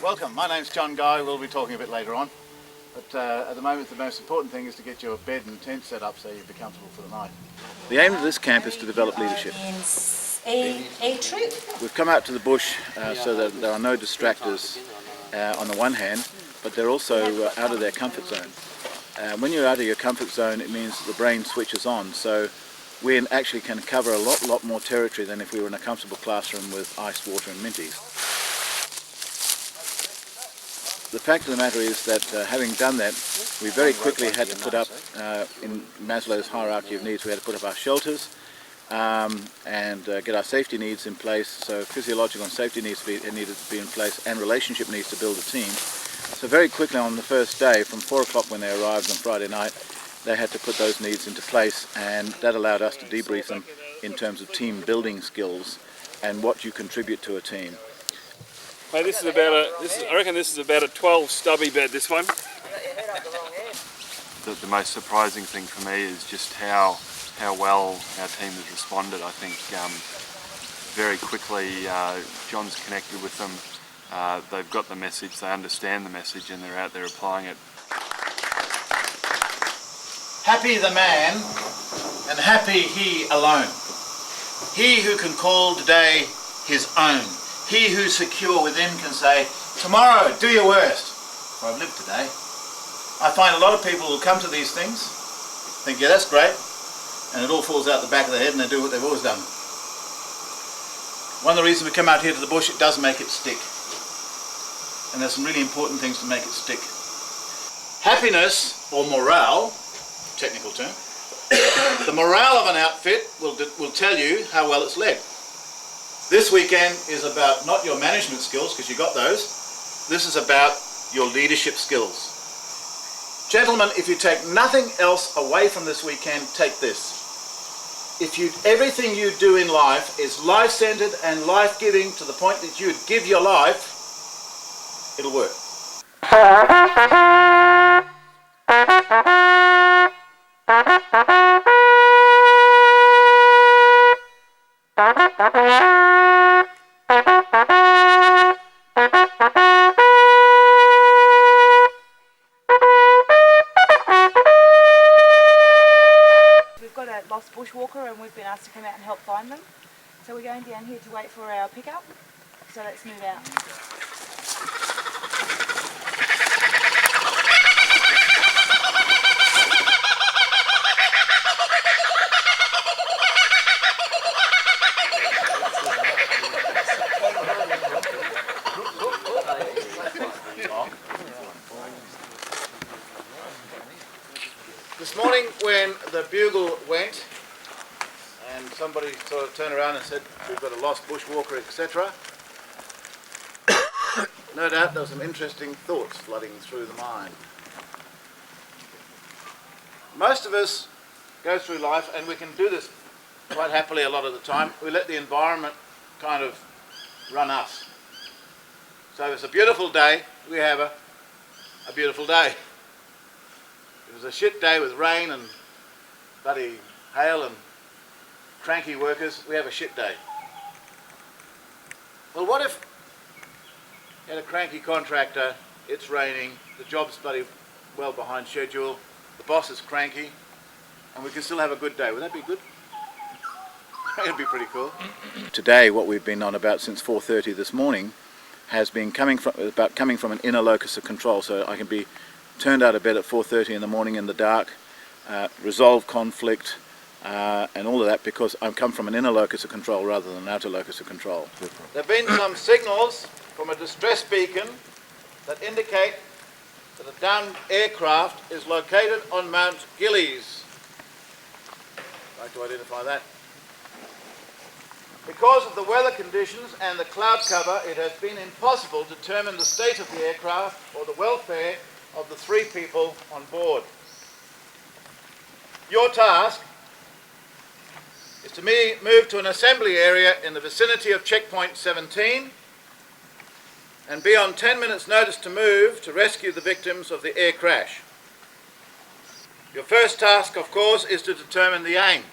Welcome, my name's John Guy. We'll be talking a bit later on. But at the moment the most important thing is to get your bed and tent set up so you'll be comfortable for the night. The aim of this camp is to develop leadership. A troop. We've come out to the bush so that there are no distractors on the one hand, but they're also out of their comfort zone. When you're out of your comfort zone, it means that the brain switches on, so we actually can cover a lot more territory than if we were in a comfortable classroom with ice, water and minties. The fact of the matter is that having done that, we very quickly had to put up, in Maslow's hierarchy of needs, we had to put up our shelters and get our safety needs in place. So physiological and safety needs needed to be in place, and relationship needs to build a team. So very quickly on the first day, from 4 o'clock when they arrived on Friday night, they had to put those needs into place, and that allowed us to debrief them in terms of team building skills and what you contribute to a team. Hey, I reckon this is about a 12 stubby bed, this one. The most surprising thing for me is just how well our team has responded. I think very quickly John's connected with them. They've got the message, they understand the message, and they're out there applying it. Happy the man, and happy he alone. He who can call today his own. He who's secure within can say, tomorrow do your worst, for I've lived today. I find a lot of people will come to these things, think, yeah, that's great, and it all falls out the back of their head and they do what they've always done. One of the reasons we come out here to the bush, it does make it stick. And there's some really important things to make it stick. Happiness, or morale, technical term, the morale of an outfit will tell you how well it's led. This weekend is about not your management skills, because you got those. This is about your leadership skills. Gentlemen, if you take nothing else away from this weekend, take this. Everything you do in life is life-centered and life-giving to the point that you'd give your life, it'll work. Lost bushwalker, and we've been asked to come out and help find them. So we're going down here to wait for our pickup. So let's move out. This morning when the bugle went and somebody sort of turned around and said we've got a lost bushwalker, etc., no doubt there were some interesting thoughts flooding through the mind. Most of us go through life, and we can do this quite happily a lot of the time. We let the environment kind of run us. So if it's a beautiful day, we have a beautiful day. It was a shit day with rain and bloody hail and cranky workers. We have a shit day. Well, what if you had a cranky contractor, it's raining, the job's bloody well behind schedule, the boss is cranky, and we can still have a good day? Would that be good? It'd be pretty cool. Today, what we've been on about since 4:30 this morning has been coming from an inner locus of control, so I can be turned out of bed at 4:30 in the morning in the dark, resolve conflict, and all of that because I've come from an inner locus of control rather than an outer locus of control. There have been some signals from a distress beacon that indicate that a downed aircraft is located on Mount Gillies. I'd like to identify that. Because of the weather conditions and the cloud cover, it has been impossible to determine the state of the aircraft or the welfare of the 3 people on board. Your task is to move to an assembly area in the vicinity of checkpoint 17 and be on 10 minutes notice to move to rescue the victims of the air crash. Your first task, of course, is to determine the aim.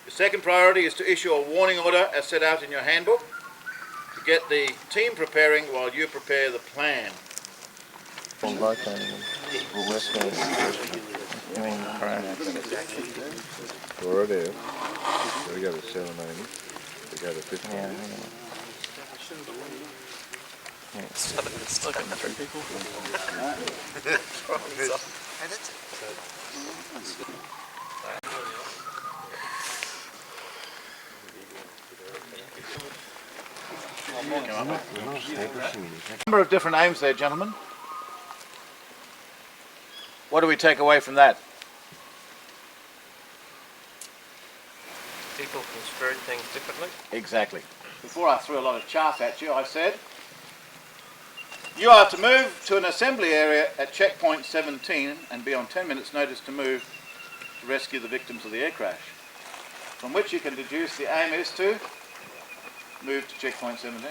Your second priority is to issue a warning order as set out in your handbook, to get the team preparing while you prepare the plan. Locating them. We're rescuing doing the crash. We're right here. We go to 17. We go to 15. Yeah, hang on. Yeah, it's still coming through people. Number of different aims there, gentlemen. What do we take away from that? People construe things differently. Exactly. Before I threw a lot of chaff at you, I said, you are to move to an assembly area at checkpoint 17 and be on 10 minutes notice to move to rescue the victims of the air crash. From which you can deduce the aim is to move to checkpoint 17.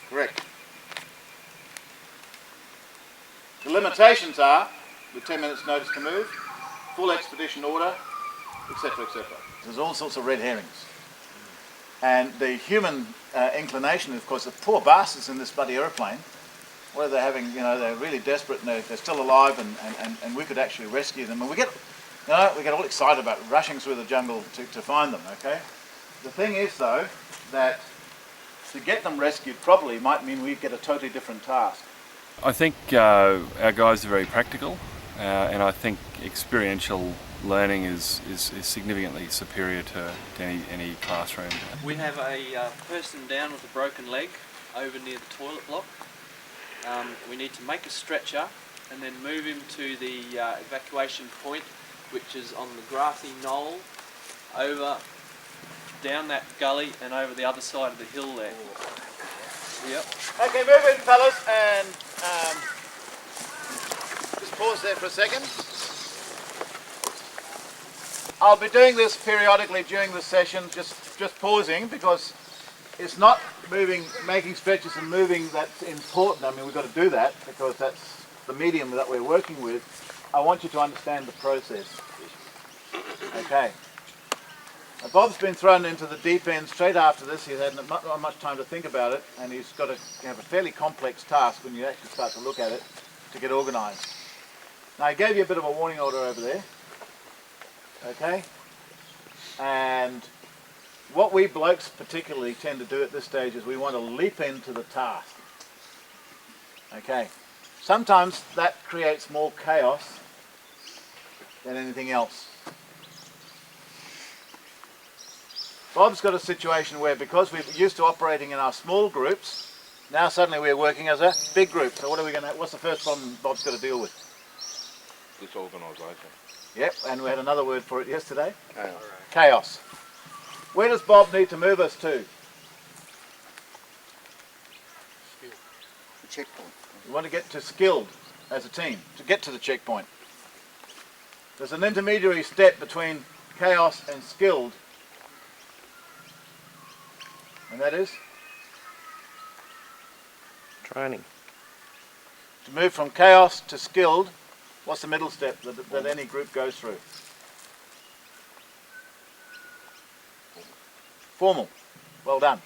Correct. The limitations are with 10 minutes notice to move, full expedition order, etc., etc. There's all sorts of red herrings. And the human inclination, of course, the poor bastards in this bloody aeroplane, where they're having, you know, they're really desperate and they're still alive and we could actually rescue them. And we get all excited about rushing through the jungle to find them, okay? The thing is, though, that to get them rescued properly might mean we get a totally different task. I think our guys are very practical, and I think experiential learning is significantly superior to any classroom. We have a person down with a broken leg over near the toilet block. We need to make a stretcher and then move him to the evacuation point, which is on the grassy knoll over down that gully and over the other side of the hill there. Yep. Okay, move in, fellas, and just pause there for a second. I'll be doing this periodically during the session, just pausing, because it's not moving, making stretches and moving that's important. I mean, we've got to do that because that's the medium that we're working with. I want you to understand the process. Okay. Now, Bob's been thrown into the deep end straight after this. He's had not much time to think about it, and he's got to have a fairly complex task when you actually start to look at it to get organised. Now, I gave you a bit of a warning order over there. Okay? And what we blokes particularly tend to do at this stage is we want to leap into the task. Okay? Sometimes that creates more chaos than anything else. Bob's got a situation where, because we're used to operating in our small groups, now suddenly we're working as a big group. So what's the first problem Bob's got to deal with? Disorganisation. Yep, and we had another word for it yesterday. Chaos. Chaos. Where does Bob need to move us to? The checkpoint. We want to get to skilled as a team, to get to the checkpoint. There's an intermediary step between chaos and skilled, and that is? Training. To move from chaos to skilled, what's the middle step that any group goes through? Formal. Well done.